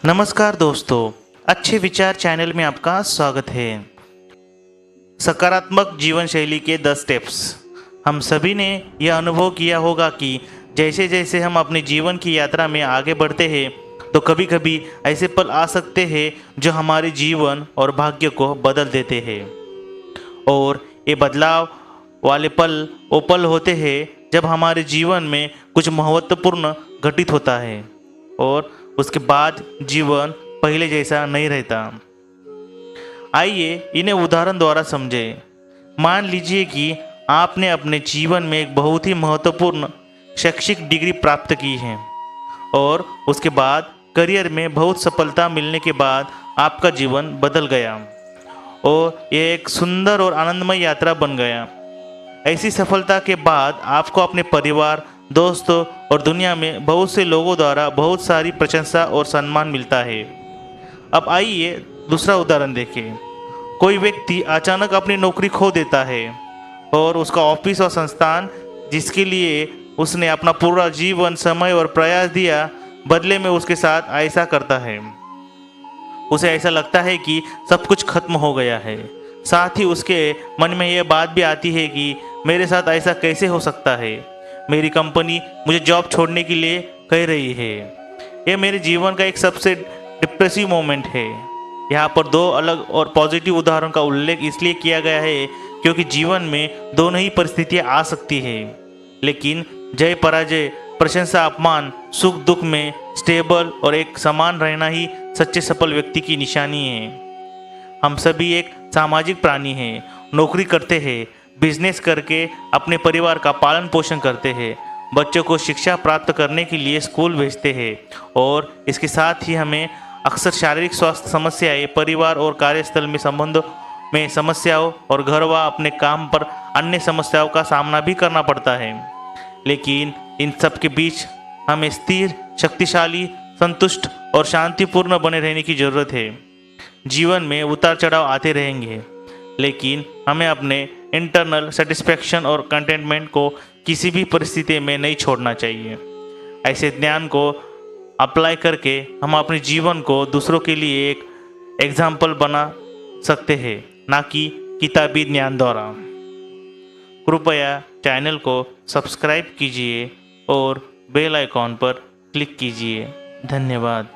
नमस्कार दोस्तों, अच्छे विचार चैनल में आपका स्वागत है। सकारात्मक जीवन शैली के 10 स्टेप्स। हम सभी ने यह अनुभव किया होगा कि जैसे जैसे हम अपने जीवन की यात्रा में आगे बढ़ते हैं तो कभी कभी ऐसे पल आ सकते हैं जो हमारे जीवन और भाग्य को बदल देते हैं। और ये बदलाव वाले पल वो पल होते हैं जब हमारे जीवन में कुछ महत्वपूर्ण घटित होता है और उसके बाद जीवन पहले जैसा नहीं रहता। आइए इन्हें उदाहरण द्वारा समझें। मान लीजिए कि आपने अपने जीवन में एक बहुत ही महत्वपूर्ण शैक्षिक डिग्री प्राप्त की है और उसके बाद करियर में बहुत सफलता मिलने के बाद आपका जीवन बदल गया और यह एक सुंदर और आनंदमय यात्रा बन गया। ऐसी सफलता के बाद आपको अपने परिवार, दोस्तों और दुनिया में बहुत से लोगों द्वारा बहुत सारी प्रशंसा और सम्मान मिलता है। अब आइए दूसरा उदाहरण देखें। कोई व्यक्ति अचानक अपनी नौकरी खो देता है और उसका ऑफिस और संस्थान जिसके लिए उसने अपना पूरा जीवन, समय और प्रयास दिया, बदले में उसके साथ ऐसा करता है। उसे ऐसा लगता है कि सब कुछ खत्म हो गया है। साथ ही उसके मन में यह बात भी आती है कि मेरे साथ ऐसा कैसे हो सकता है। मेरी कंपनी मुझे जॉब छोड़ने के लिए कह रही है। यह मेरे जीवन का एक सबसे डिप्रेसिव मोमेंट है। यहाँ पर दो अलग और पॉजिटिव उदाहरणों का उल्लेख इसलिए किया गया है क्योंकि जीवन में दोनों ही परिस्थितियाँ आ सकती है, लेकिन जय पराजय, प्रशंसा अपमान, सुख दुख में स्टेबल और एक समान रहना ही सच्चे सफल व्यक्ति की निशानी है। हम सभी एक सामाजिक प्राणी हैं, नौकरी करते हैं, बिजनेस करके अपने परिवार का पालन पोषण करते हैं, बच्चों को शिक्षा प्राप्त करने के लिए स्कूल भेजते हैं और इसके साथ ही हमें अक्सर शारीरिक स्वास्थ्य समस्याएं, परिवार और कार्यस्थल में संबंधों में समस्याओं और घर व अपने काम पर अन्य समस्याओं का सामना भी करना पड़ता है। लेकिन इन सब के बीच हमें स्थिर, शक्तिशाली, संतुष्ट और शांतिपूर्ण बने रहने की जरूरत है। जीवन में उतार चढ़ाव आते रहेंगे, लेकिन हमें अपने इंटरनल सेटिस्फैक्शन और कंटेंटमेंट को किसी भी परिस्थिति में नहीं छोड़ना चाहिए। ऐसे ज्ञान को अप्लाई करके हम अपने जीवन को दूसरों के लिए एक एग्जाम्पल बना सकते हैं, ना कि किताबी ज्ञान द्वारा। कृपया चैनल को सब्सक्राइब कीजिए और बेल आइकॉन पर क्लिक कीजिए। धन्यवाद।